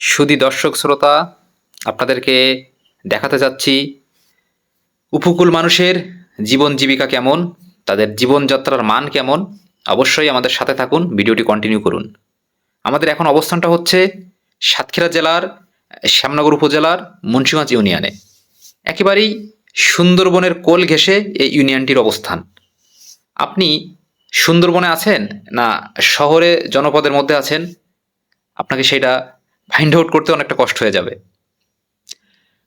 সুধী দর্শক শ্রোতা, আপনাদেরকে দেখাতে যাচ্ছি উপকূল মানুষের জীবন জীবিকা কেমন, তাদের জীবনযাত্রার মান কেমন। অবশ্যই আমাদের সাথে থাকুন, ভিডিওটি কন্টিনিউ করুন। আমাদের এখন অবস্থানটা হচ্ছে সাতক্ষীরা জেলার শ্যামনগর উপজেলার মুন্সিগঞ্জ ইউনিয়নে। একেবারেই সুন্দরবনের কোল ঘেঁষে এই ইউনিয়নটির অবস্থান। আপনি সুন্দরবনে আছেন না শহরে জনপদের মধ্যে আছেন, আপনাকে সেটা ফাইন্ড আউট করতে অনেকটা কষ্ট হয়ে যাবে।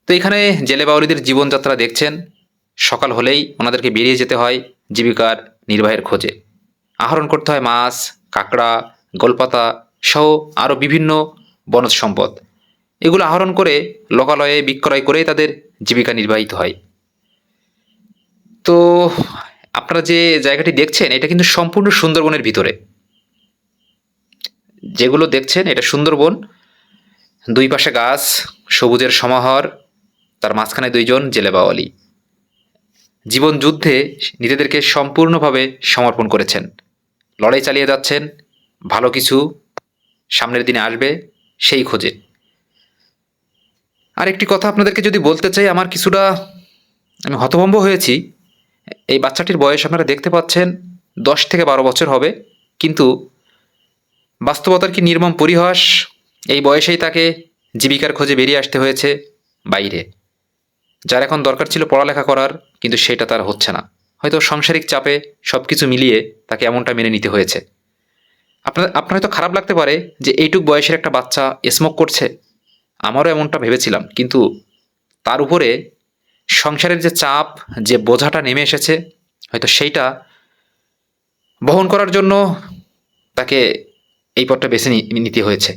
তো এখানে জেলে বাউরিদের জীবনযাত্রা দেখছেন। সকাল হলেই ওনাদেরকে বেরিয়ে যেতে হয় জীবিকার নির্বাহের খোঁজে। আহরণ করতে হয় মাছ, কাঁকড়া, গোলপাতা সহ আরও বিভিন্ন বনজ সম্পদ। এগুলো আহরণ করে লোকালয়ে বিক্রয় করেই তাদের জীবিকা নির্বাহিত হয়। তো আপনারা যে জায়গাটি দেখছেন এটা কিন্তু সম্পূর্ণ সুন্দরবনের ভিতরে। যেগুলো দেখছেন এটা সুন্দরবন, দুই পাশে গাছ, সবুজের সমাহার, তার মাঝখানে দুইজন জেলে বাওয়ালি জীবন যুদ্ধে নিজেদেরকে সম্পূর্ণভাবে সমর্পণ করেছেন, লড়াই চালিয়ে যাচ্ছেন। ভালো কিছু সামনের দিনে আসবে সেই খোঁজে। আর একটি কথা আপনাদেরকে যদি বলতে চাই, আমার কিছুটা আমি হতভম্ব হয়েছি। এই বাচ্চাটির বয়স আপনারা দেখতে পাচ্ছেন 10 থেকে 12 বছর হবে, কিন্তু বাস্তবতার কি নির্মম পরিহাস, এই বয়সেই তাকে জীবিকার খোঁজে বেরিয়ে আসতে হয়েছে বাইরে। যার এখন দরকার ছিল পড়ালেখা করার, কিন্তু সেটা তার হচ্ছে না। হয়তো সাংসারিক চাপে সব কিছু মিলিয়ে তাকে এমনটা মেনে নিতে হয়েছে। আপনার হয়তো খারাপ লাগতে পারে যে এইটুক বয়সের একটা বাচ্চা স্মোক করছে। আমারও এমনটা ভেবেছিলাম, কিন্তু তার উপরে সংসারের যে চাপ, যে বোঝাটা নেমে এসেছে, হয়তো সেইটা বহন করার জন্য তাকে এই পথটা বেছে নিতে হয়েছে।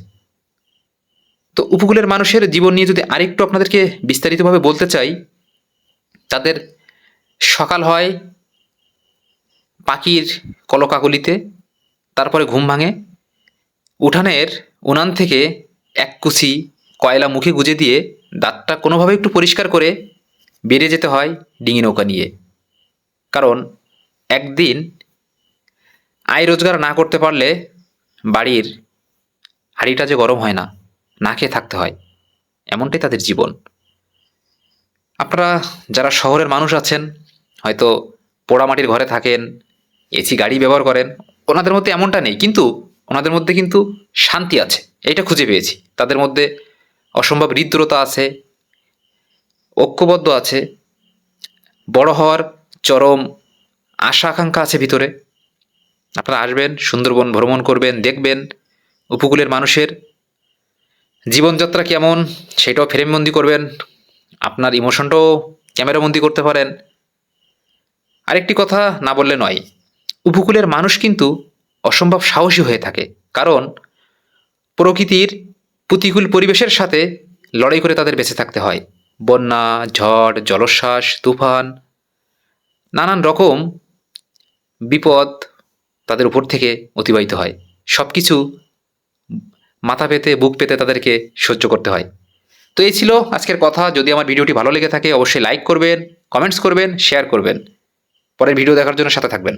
তো উপকূলের মানুষের জীবন নিয়ে যদি আরেকটু আপনাদেরকে বিস্তারিতভাবে বলতে চাই, তাদের সকাল হয় পাখির কলকাকলিতে, তারপরে ঘুম ভাঙে, উঠানের উনান থেকে এক কুচি কয়লা মুখে গুজে দিয়ে দাঁতটা কোনোভাবে একটু পরিষ্কার করে বেরিয়ে যেতে হয় ডিঙি নৌকা নিয়ে। কারণ একদিন আয় রোজগার না করতে পারলে বাড়ির হাঁড়িটা যে গরম হয় না, না খেয়ে থাকতে হয়। এমনটাই তাদের জীবন। আপনারা যারা শহরের মানুষ আছেন, হয়তো পোড়ামাটির ঘরে থাকেন, এসি গাড়ি ব্যবহার করেন, ওনাদের মধ্যে এমনটা নেই, কিন্তু ওনাদের মধ্যে কিন্তু শান্তি আছে। এইটা খুঁজে পেয়েছি। তাদের মধ্যে অসম্ভব হৃদ্রতা আছে, ঐক্যবদ্ধ আছে, বড় হওয়ার চরম আশা আকাঙ্ক্ষা আছে ভিতরে। আপনারা আসবেন, সুন্দরবন ভ্রমণ করবেন, দেখবেন উপকূলের মানুষের জীবনযাত্রা কেমন, সেটাও ফ্রেমবন্দি করবেন। আপনার ইমোশনটাও ক্যামেরাবন্দি করতে পারেন। আরেকটি কথা না বললে নয়, উপকূলের মানুষ কিন্তু অসম্ভব সাহসী হয়ে থাকে। কারণ প্রকৃতির প্রতিকূল পরিবেশের সাথে লড়াই করে তাদের বেঁচে থাকতে হয়। বন্যা, ঝড়, জলোচ্ছ্বাস, তুফান, নানান রকম বিপদ তাদের উপর থেকে অতিবাহিত হয়। সব কিছু মাথা পেতে, বুক পেতে তাদেরকে সহ্য করতে হয়। তো এই ছিল আজকের কথা। যদি আমার ভিডিওটি ভালো লেগে থাকে অবশ্যই লাইক করবেন, কমেন্টস করবেন, শেয়ার করবেন। পরের ভিডিও দেখার জন্য সাথে থাকবেন।